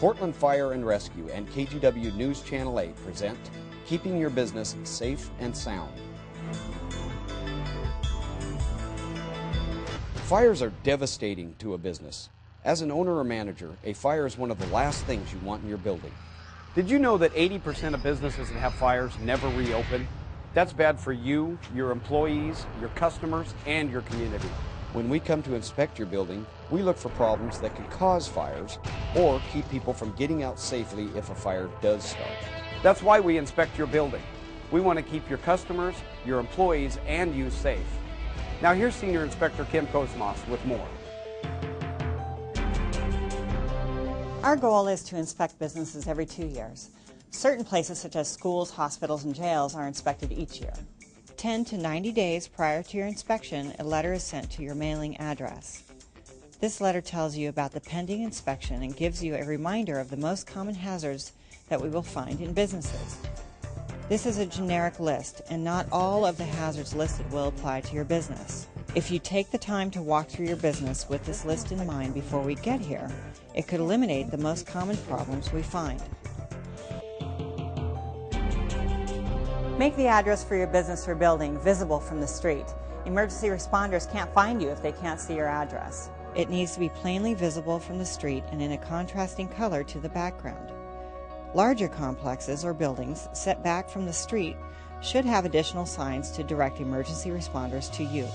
Portland Fire and Rescue and KGW News Channel 8 present Keeping Your Business Safe and Sound. Fires are devastating to a business. As an owner or manager, a fire is one of the last things you want in your building. Did you know that 80% of businesses that have fires never reopen? That's bad for you, your employees, your customers, and your community. When we come to inspect your building, we look for problems that could cause fires or keep people from getting out safely if a fire does start. That's why we inspect your building. We want to keep your customers, your employees, and you safe. Now here's Senior Inspector Kim Kosmas with more. Our goal is to inspect businesses every 2 years. Certain places such as schools, hospitals, and jails are inspected each year. 10 to 90 days prior to your inspection, a letter is sent to your mailing address. This letter tells you about the pending inspection and gives you a reminder of the most common hazards that we will find in businesses. This is a generic list, and not all of the hazards listed will apply to your business. If you take the time to walk through your business with this list in mind before we get here, it could eliminate the most common problems we find. Make the address for your business or building visible from the street. Emergency responders can't find you if they can't see your address. It needs to be plainly visible from the street and in a contrasting color to the background. Larger complexes or buildings set back from the street should have additional signs to direct emergency responders to you.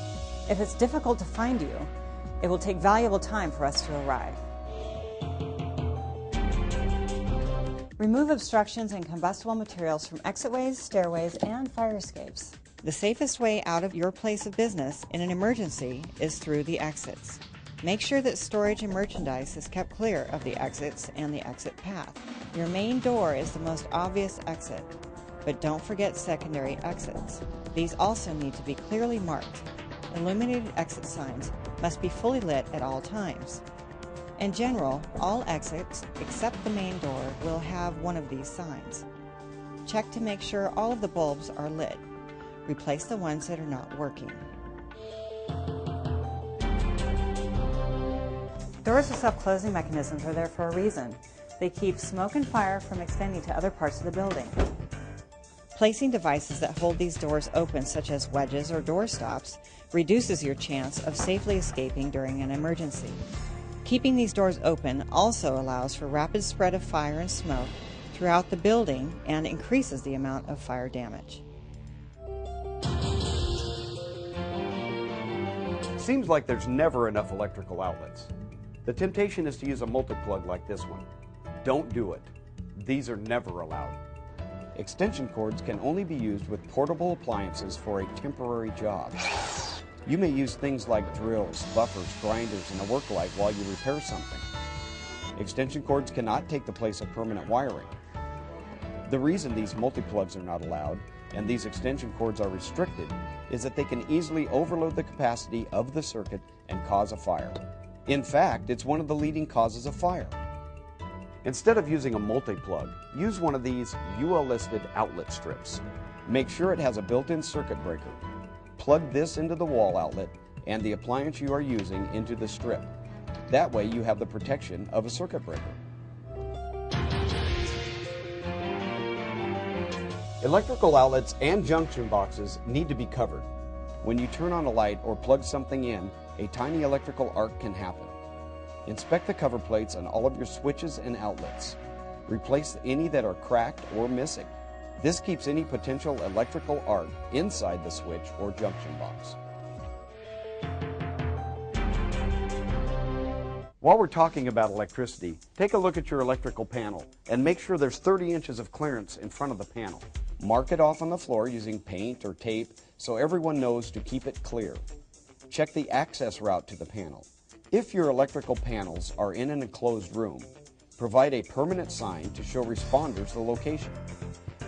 If it's difficult to find you, it will take valuable time for us to arrive. Remove obstructions and combustible materials from exitways, stairways, and fire escapes. The safest way out of your place of business in an emergency is through the exits. Make sure that storage and merchandise is kept clear of the exits and the exit path. Your main door is the most obvious exit, but don't forget secondary exits. These also need to be clearly marked. Illuminated exit signs must be fully lit at all times. In general, all exits, except the main door, will have one of these signs. Check to make sure all of the bulbs are lit. Replace the ones that are not working. Doors with self-closing mechanisms are there for a reason. They keep smoke and fire from extending to other parts of the building. Placing devices that hold these doors open, such as wedges or door stops, reduces your chance of safely escaping during an emergency. Keeping these doors open also allows for rapid spread of fire and smoke throughout the building and increases the amount of fire damage. Seems like there's never enough electrical outlets. The temptation is to use a multi-plug like this one. Don't do it. These are never allowed. Extension cords can only be used with portable appliances for a temporary job. You may use things like drills, buffers, grinders, and a work light while you repair something. Extension cords cannot take the place of permanent wiring. The reason these multi-plugs are not allowed and these extension cords are restricted is that they can easily overload the capacity of the circuit and cause a fire. In fact, it's one of the leading causes of fire. Instead of using a multi-plug, use one of these UL-listed outlet strips. Make sure it has a built-in circuit breaker. Plug this into the wall outlet and the appliance you are using into the strip. That way you have the protection of a circuit breaker. Electrical outlets and junction boxes need to be covered. When you turn on a light or plug something in, a tiny electrical arc can happen. Inspect the cover plates on all of your switches and outlets. Replace any that are cracked or missing. This keeps any potential electrical arc inside the switch or junction box. While we're talking about electricity, take a look at your electrical panel and make sure there's 30 inches of clearance in front of the panel. Mark it off on the floor using paint or tape so everyone knows to keep it clear. Check the access route to the panel. If your electrical panels are in an enclosed room, provide a permanent sign to show responders the location.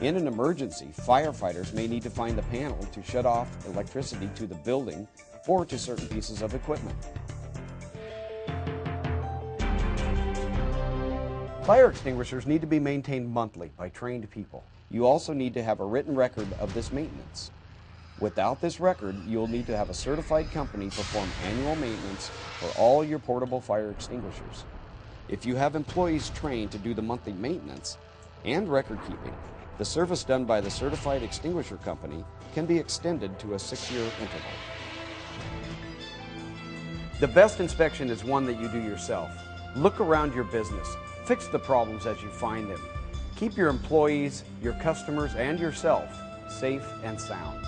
In an emergency, firefighters may need to find the panel to shut off electricity to the building or to certain pieces of equipment. Fire extinguishers need to be maintained monthly by trained people. You also need to have a written record of this maintenance. Without this record, you'll need to have a certified company perform annual maintenance for all your portable fire extinguishers. If you have employees trained to do the monthly maintenance and record keeping, the service done by the certified extinguisher company can be extended to a 6-year interval. The best inspection is one that you do yourself. Look around your business. Fix the problems as you find them. Keep your employees, your customers, and yourself safe and sound.